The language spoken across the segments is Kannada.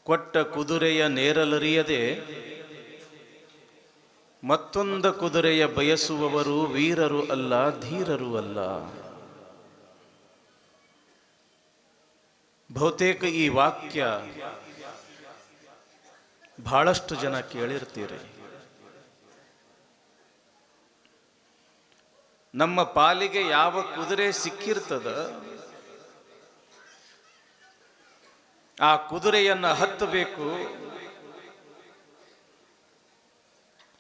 ಕೊಟ್ಟ ಕುದುರೆಯ ನೇರಲರಿಯದೆ ಮತ್ತೊಂದ ಕುದುರೆಯ ಬಯಸುವವರು ವೀರರು ಅಲ್ಲ, ಧೀರರು ಅಲ್ಲ. ಬಹುತೇಕ ಈ ವಾಕ್ಯ ಬಹಳಷ್ಟು ಜನ ಕೇಳಿರ್ತೀರಿ. ನಮ್ಮ ಪಾಲಿಗೆ ಯಾವ ಕುದುರೆ ಸಿಕ್ಕಿರ್ತದ ಆ ಕುದುರೆಯನ್ನು ಹತ್ತಬೇಕು,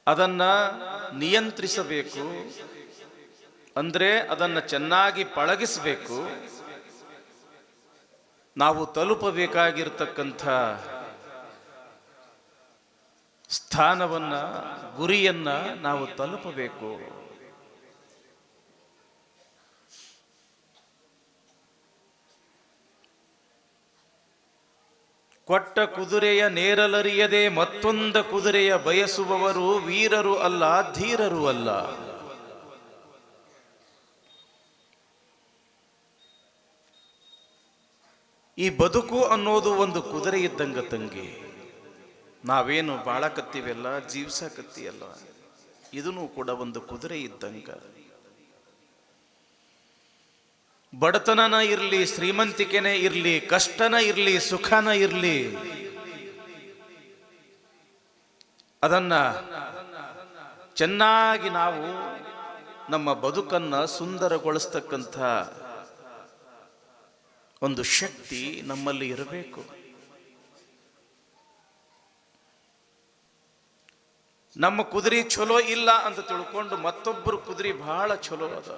ಅದನ್ನ ನಿಯಂತ್ರಿಸಬೇಕು, ಅಂದ್ರೆ ಅದನ್ನು ಚೆನ್ನಾಗಿ ಪಳಗಿಸಬೇಕು. ನಾವು ತಲುಪಬೇಕಾಗಿರ್ತಕ್ಕಂಥ ಸ್ಥಾನವನ್ನ, ಗುರಿಯನ್ನ ನಾವು ತಲುಪಬೇಕು. ಕೊಟ್ಟ ಕುದುರೆಯ ನೇರಲರಿಯದೆ ಮತ್ತೊಂದ ಕುದುರೆಯ ಬಯಸುವವರು ವೀರರು ಅಲ್ಲ, ಧೀರರು ಅಲ್ಲ. ಈ ಬದುಕು ಅನ್ನೋದು ಒಂದು ಕುದುರೆ ಇದ್ದಂಗ ತಂಗಿ. ನಾವೇನು ಬಾಳಕತ್ತೀವೆಲ್ಲ, ಜೀವಿಸಕತ್ತೀಯಲ್ಲ, ಇದೂ ಕೂಡ ಒಂದು ಕುದುರೆ ಇದ್ದಂಗ. ಬಡತನನ ಇರಲಿ, ಶ್ರೀಮಂತಿಕೆನೇ ಇರಲಿ, ಕಷ್ಟನ ಇರಲಿ, ಸುಖನ ಇರಲಿ, ಅದನ್ನ ಚೆನ್ನಾಗಿ ನಾವು ನಮ್ಮ ಬದುಕನ್ನ ಸುಂದರಗೊಳಿಸ್ತಕ್ಕಂಥ ಒಂದು ಶಕ್ತಿ ನಮ್ಮಲ್ಲಿ ಇರಬೇಕು. ನಮ್ಮ ಕುದುರೆ ಚಲೋ ಇಲ್ಲ ಅಂತ ತಿಳ್ಕೊಂಡು ಮತ್ತೊಬ್ಬರು ಕುದುರೆ ಬಹಳ ಚಲೋ ಅದ,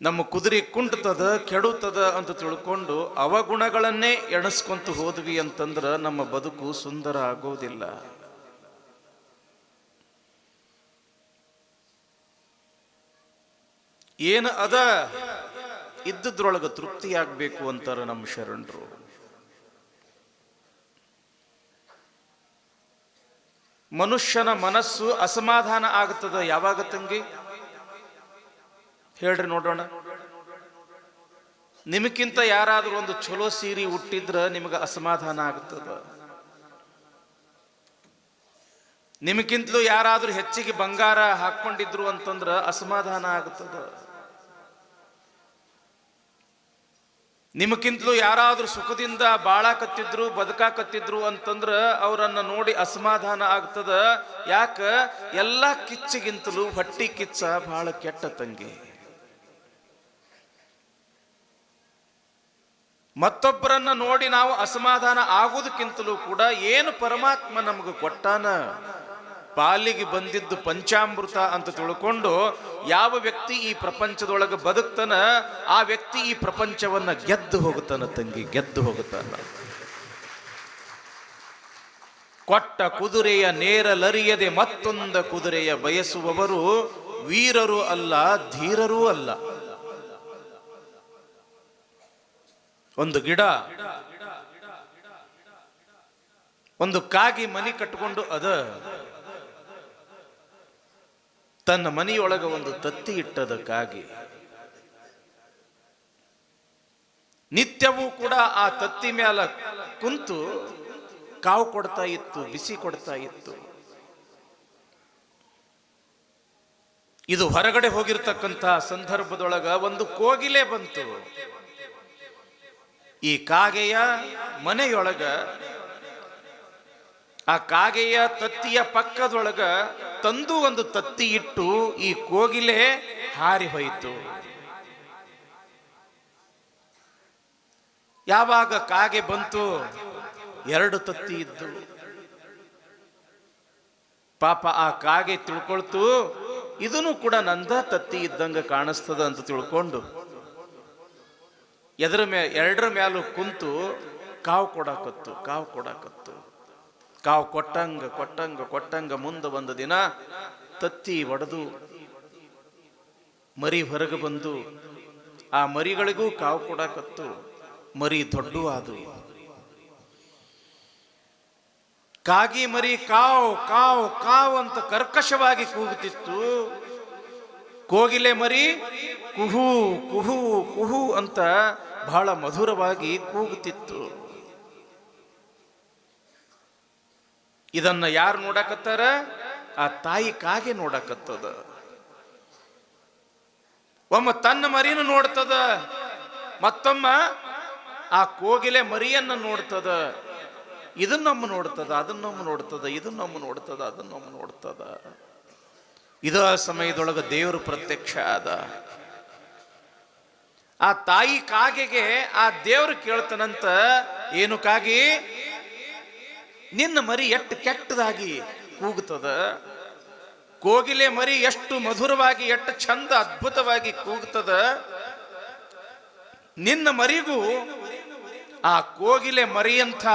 ನಮ್ಮ ಕುದುರೆ ಕುಂಟತದ, ಕೆಡುತ್ತದ ಅಂತ ತಿಳ್ಕೊಂಡು ಅವಗುಣಗಳನ್ನೇ ಎಣಿಸ್ಕೊಂತ ಹೋದ್ವಿ ಅಂತಂದ್ರ ನಮ್ಮ ಬದುಕು ಸುಂದರ ಆಗೋದಿಲ್ಲ. ಏನು ಅದ ಇದ್ದದ್ರೊಳಗ ತೃಪ್ತಿಯಾಗಬೇಕು ಅಂತಾರ ನಮ್ಮ ಶರಣರು. ಮನುಷ್ಯನ ಮನಸ್ಸು ಅಸಮಾಧಾನ ಆಗ್ತದ ಯಾವಾಗ ತಂಗಿ? ಹೇಳ್ರಿ ನೋಡೋಣ. ನಿಮಗಿಂತ ಯಾರಾದ್ರೂ ಒಂದು ಚಲೋ ಸೀರೆ ಹುಟ್ಟಿದ್ರ ನಿಮಗೆ ಅಸಮಾಧಾನ ಆಗ್ತದ. ನಿಮಗಿಂತಲೂ ಯಾರಾದ್ರೂ ಹೆಚ್ಚಿಗೆ ಬಂಗಾರ ಹಾಕೊಂಡಿದ್ರು ಅಂತಂದ್ರ ಅಸಮಾಧಾನ ಆಗ್ತದ. ನಿಮಗಿಂತಲೂ ಯಾರಾದ್ರೂ ಸುಖದಿಂದ ಬಾಳಾಕತ್ತಿದ್ರು, ಬದುಕಾಕತ್ತಿದ್ರು ಅಂತಂದ್ರ ಅವರನ್ನ ನೋಡಿ ಅಸಮಾಧಾನ ಆಗ್ತದ. ಯಾಕ? ಎಲ್ಲ ಕಿಚ್ಚಿಗಿಂತಲೂ ಹೊಟ್ಟಿ ಕಿಚ್ಚ ಬಹಳ ಕೆಟ್ಟ ತಂಗಿ. ಮತ್ತೊಬ್ಬರನ್ನ ನೋಡಿ ನಾವು ಅಸಮಾಧಾನ ಆಗುವುದಕ್ಕಿಂತಲೂ ಕೂಡ ಏನು ಪರಮಾತ್ಮ ನಮಗೆ ಕೊಟ್ಟಾನ, ಪಾಲಿಗೆ ಬಂದಿದ್ದು ಪಂಚಾಮೃತ ಅಂತ ತಿಳ್ಕೊಂಡು ಯಾವ ವ್ಯಕ್ತಿ ಈ ಪ್ರಪಂಚದೊಳಗೆ ಬದುಕ್ತಾನ ಆ ವ್ಯಕ್ತಿ ಈ ಪ್ರಪಂಚವನ್ನ ಗೆದ್ದು ಹೋಗುತ್ತಾನ ತಂಗಿ, ಗೆದ್ದು ಹೋಗುತ್ತಾನ. ಕೊಟ್ಟ ಕುದುರೆಯ ನೇರಲರಿಯದೆ ಮತ್ತೊಂದ ಕುದುರೆಯ ಬಯಸುವವರು ವೀರರು ಅಲ್ಲ, ಧೀರರೂ ಅಲ್ಲ. ಒಂದು ಗಿಡ, ಒಂದು ಕಾಗಿ ಮನಿ ಕಟ್ಟಿಕೊಂಡು ಅದ, ತನ್ನ ಮನೆಯೊಳಗ ಒಂದು ತತ್ತಿ ಇಟ್ಟದ ಕಾಗಿ. ನಿತ್ಯವೂ ಕೂಡ ಆ ತತ್ತಿ ಮ್ಯಾಲ ಕುಂತು ಕಾವು ಕೊಡ್ತಾ ಇತ್ತು, ಬಿಸಿ ಕೊಡ್ತಾ ಇತ್ತು. ಇದು ಹೊರಗಡೆ ಹೋಗಿರ್ತಕ್ಕಂಥ ಸಂದರ್ಭದೊಳಗ ಒಂದು ಕೋಗಿಲೆ ಬಂತು. ಈ ಕಾಗೆಯ ಮನೆಯೊಳಗ, ಆ ಕಾಗೆಯ ತತ್ತಿಯ ಪಕ್ಕದೊಳಗ ತಂದು ಒಂದು ತತ್ತಿ ಇಟ್ಟು ಈ ಕೋಗಿಲೆ ಹಾರಿ ಹೋಯಿತು. ಯಾವಾಗ ಕಾಗೆ ಬಂತು, 2 ತತ್ತಿ ಇದ್ದು. ಪಾಪ ಆ ಕಾಗೆ ತಿಳ್ಕೊಳ್ತು, ಇದನ್ನು ಕೂಡ ನಂದ ತತ್ತಿ ಇದ್ದಂಗ ಕಾಣಿಸ್ತದ ಅಂತ ತಿಳ್ಕೊಂಡು ಎರಡರ ಮ್ಯಾಲೂ ಕುಂತು ಕಾವು ಕೊಡಾಕತ್ತು. ಕಾವು ಕೊಟ್ಟಂಗ ಮುಂದೆ ಒಂದು ದಿನ ತತ್ತಿ ಒಡೆದು ಮರಿ ಹೊರಗೆ ಬಂದು ಆ ಮರಿಗಳಿಗೂ ಕಾವು ಕೊಡಾಕತ್ತು. ಮರಿ ದೊಡ್ಡ ಆದು. ಕಾಗಿ ಮರಿ ಕಾವ್ ಕಾವ್ ಕಾವ್ ಅಂತ ಕರ್ಕಶವಾಗಿ ಕೂಗುತ್ತಿತ್ತು. ಕೋಗಿಲೆ ಮರಿ ಕುಹು ಕುಹು ಕುಹು ಅಂತ ಬಹಳ ಮಧುರವಾಗಿ ಕೂಗುತ್ತಿತ್ತು. ಇದನ್ನ ಯಾರು ನೋಡಕತ್ತಾರ? ಆ ತಾಯಿ ಕಾಗೆ ನೋಡಕತ್ತದ. ಒಮ್ಮ ತನ್ನ ಮರಿಯನ್ನು ನೋಡ್ತದ, ಮತ್ತೊಮ್ಮ ಆ ಕೋಗಿಲೆ ಮರಿಯನ್ನ ನೋಡ್ತದ. ಇದನ್ನೊಮ್ಮ ನೋಡ್ತದ, ಅದನ್ನೊಮ್ಮ ನೋಡ್ತದ, ಇದನ್ನೊಮ್ಮ ನೋಡ್ತದ, ಅದನ್ನೊಮ್ಮ ನೋಡ್ತದ. ಇದ ಸಮಯದೊಳಗ ದೇವರು ಪ್ರತ್ಯಕ್ಷ ಆದ. ಆ ತಾಯಿ ಕಾಗೆಗೆ ಆ ದೇವರು ಕೇಳ್ತಾನಂತ, ಏನು ಕಾಗಿ, ನಿನ್ನ ಮರಿ ಎಷ್ಟು ಕೆಟ್ಟದಾಗಿ ಕೂಗುತ್ತದ, ಕೋಗಿಲೆ ಮರಿ ಎಷ್ಟು ಮಧುರವಾಗಿ ಎಷ್ಟು ಚಂದ ಅದ್ಭುತವಾಗಿ ಕೂಗುತ್ತದ, ನಿನ್ನ ಮರಿಗೂ ಆ ಕೋಗಿಲೆ ಮರಿಯಂಥ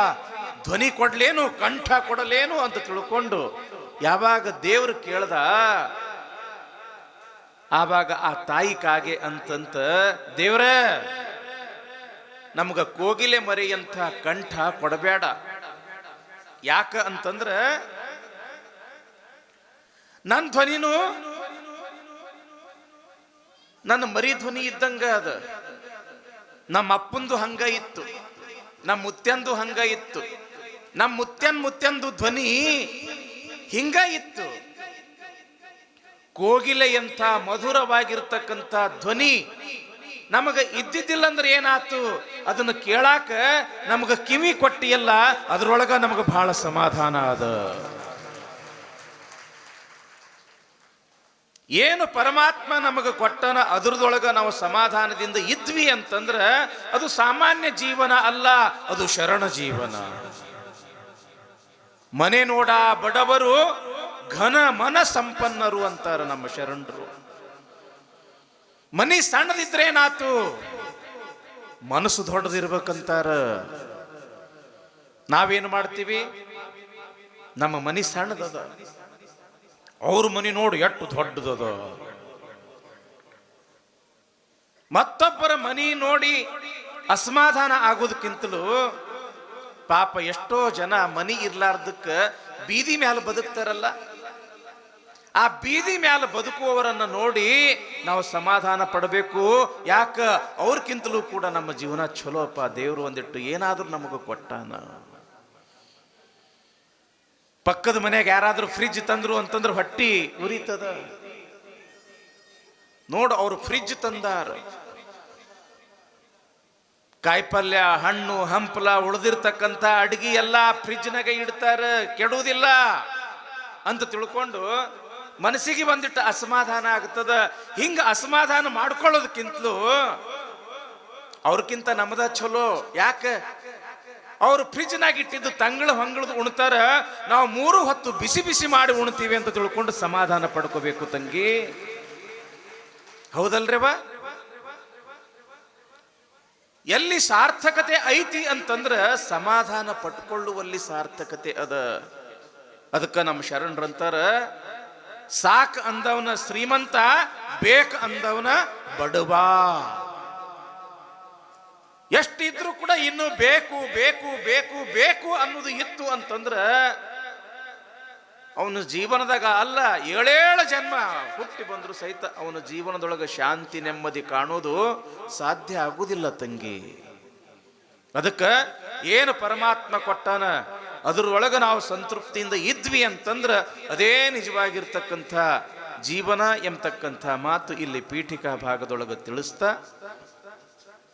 ಧ್ವನಿ ಕೊಡ್ಲೇನು, ಕಂಠ ಕೊಡಲೇನು ಅಂತ ತಿಳ್ಕೊಂಡು ಯಾವಾಗ ದೇವರು ಕೇಳ್ದ, ಆವಾಗ ಆ ತಾಯಿ ಕಾಗೆ ಅಂತಂತ, ದೇವ್ರ ನಮ್ಗ ಕೋಗಿಲೆ ಮರಿಯಂಥ ಕಂಠ ಕೊಡಬೇಡ. ಯಾಕ ಅಂತಂದ್ರ ನನ್ನ ಧ್ವನಿನೂ ನನ್ನ ಮರಿ ಧ್ವನಿ ಇದ್ದಂಗ ಅದ. ನಮ್ಮ ಅಪ್ಪಂದು ಹಂಗ ಇತ್ತು, ನಮ್ಮ ಮುತ್ಯಂದು ಹಂಗ ಇತ್ತು, ನಮ್ಮ ಮುತ್ಯಂದು ಧ್ವನಿ ಹಿಂಗ ಇತ್ತು. ಕೋಗಿಲೆಯಂಥ ಮಧುರವಾಗಿರ್ತಕ್ಕಂಥ ಧ್ವನಿ ನಮಗ ಇದ್ದಿದ್ದಿಲ್ಲ ಅಂದ್ರೆ ಏನಾತು, ಅದನ್ನು ಕೇಳಾಕ ನಮಗ ಕಿವಿ ಕೊಟ್ಟಿಯಲ್ಲ, ಅದ್ರೊಳಗ ನಮಗ ಬಹಳ ಸಮಾಧಾನ ಅದ. ಏನು ಪರಮಾತ್ಮ ನಮಗ ಕೊಟ್ಟನ ಅದ್ರದೊಳಗ ನಾವು ಸಮಾಧಾನದಿಂದ ಇದ್ವಿ ಅಂತಂದ್ರ ಅದು ಸಾಮಾನ್ಯ ಜೀವನ ಅಲ್ಲ, ಅದು ಶರಣ ಜೀವನ. ಮನೆ ನೋಡ ಬಡವರು ಘನ ಮನ ಸಂಪನ್ನರು ಅಂತಾರ ನಮ್ಮ ಶರಣರು. ಮನಿ ಸಣ್ಣದಿದ್ರೆ ಏನಾತು, ಮನಸ್ಸು ದೊಡ್ಡದಿರ್ಬೇಕಂತಾರ. ನಾವೇನು ಮಾಡ್ತೀವಿ, ನಮ್ಮ ಮನಿ ಸಣ್ಣದದ, ಅವ್ರ ಮನಿ ನೋಡು ಎಷ್ಟು ದೊಡ್ಡದದ. ಮತ್ತೊಬ್ಬರ ಮನಿ ನೋಡಿ ಅಸಮಾಧಾನ ಆಗೋದಕ್ಕಿಂತಲೂ ಪಾಪ ಎಷ್ಟೋ ಜನ ಮನಿ ಇರ್ಲಾರ್ದಕ್ಕ ಬೀದಿ ಮ್ಯಾಲ ಬದುಕ್ತಾರಲ್ಲ, ಆ ಬೀದಿ ಮ್ಯಾಲ ಬದುಕುವವರನ್ನ ನೋಡಿ ನಾವು ಸಮಾಧಾನ ಪಡಬೇಕು. ಯಾಕ, ಅವ್ರಕ್ಕಿಂತಲೂ ಕೂಡ ನಮ್ಮ ಜೀವನ ಚಲೋಪ್ಪ, ದೇವರು ಒಂದಿಟ್ಟು ಏನಾದ್ರೂ ನಮಗ ಕೊಟ್ಟಾನ. ಪಕ್ಕದ ಮನೆಯಾಗ ಯಾರಾದ್ರೂ ಫ್ರಿಜ್ ತಂದ್ರು ಅಂತಂದ್ರೆ ಹೊಟ್ಟಿ ಉರಿತದ. ನೋಡು, ಅವ್ರು ಫ್ರಿಜ್ ತಂದಾರ, ಕಾಯಿಪಲ್ಯ ಹಣ್ಣು ಹಂಪಲ ಉಳಿದಿರ್ತಕ್ಕಂಥ ಅಡ್ಗಿ ಎಲ್ಲ ಫ್ರಿಜ್ನಾಗ ಇಡ್ತಾರ, ಕೆಡುವುದಿಲ್ಲ ಅಂತ ತಿಳ್ಕೊಂಡು ಮನಸ್ಸಿಗೆ ಬಂದಿಟ್ಟ ಅಸಮಾಧಾನ ಆಗ್ತದ. ಹಿಂಗ ಅಸಮಾಧಾನ ಮಾಡ್ಕೊಳ್ಳೋದಕ್ಕಿಂತಲೂ ಅವ್ರಕ್ಕಿಂತ ನಮ್ಮದ ಚಲೋ. ಯಾಕ, ಅವ್ರು ಫ್ರಿಜ್ನಾಗ ಇಟ್ಟಿದ್ದು ತಂಗಳ ಹೊಂಗಳದು ಉಣ್ತಾರ, ನಾವು 3 ಹೊತ್ತು ಬಿಸಿ ಬಿಸಿ ಮಾಡಿ ಉಣ್ತೀವಿ ಅಂತ ತಿಳ್ಕೊಂಡು ಸಮಾಧಾನ ಪಡ್ಕೋಬೇಕು ತಂಗಿ. ಹೌದಲ್ರಿವ? ಎಲ್ಲಿ ಸಾರ್ಥಕತೆ ಐತಿ ಅಂತಂದ್ರ ಸಮಾಧಾನ ಪಟ್ಕೊಳ್ಳುವಲ್ಲಿ ಸಾರ್ಥಕತೆ ಅದ. ಅದಕ್ಕ ನಮ್ಮ ಶರಣರಂತಾರ, ಸಾಕ್ ಅಂದವನ ಶ್ರೀಮಂತ, ಬೇಕ್ ಅಂದವನ ಬಡವ. ಎಷ್ಟಿದ್ರು ಕೂಡ ಇನ್ನು ಬೇಕು ಬೇಕು ಬೇಕು ಬೇಕು ಅನ್ನೋದು ಇತ್ತು ಅಂತಂದ್ರ ಅವನ ಜೀವನದಾಗ ಅಲ್ಲ 7 ಜನ್ಮ ಹುಟ್ಟಿ ಬಂದ್ರು ಸಹಿತ ಅವನ ಜೀವನದೊಳಗೆ ಶಾಂತಿ ನೆಮ್ಮದಿ ಕಾಣೋದು ಸಾಧ್ಯ ಆಗುವುದಿಲ್ಲ ತಂಗಿ. ಅದಕ್ಕ ಏನು ಪರಮಾತ್ಮ ಕೊಟ್ಟಾನ ಅದ್ರೊಳಗೆ ನಾವು ಸಂತೃಪ್ತಿಯಿಂದ ಇದ್ವಿ ಅಂತಂದ್ರ ಅದೇ ನಿಜವಾಗಿರ್ತಕ್ಕಂಥ ಜೀವನ ಎಂಬತಕ್ಕಂಥ ಮಾತು ಇಲ್ಲಿ ಪೀಠಿಕಾ ಭಾಗದೊಳಗೆ ತಿಳಿಸ್ತಾ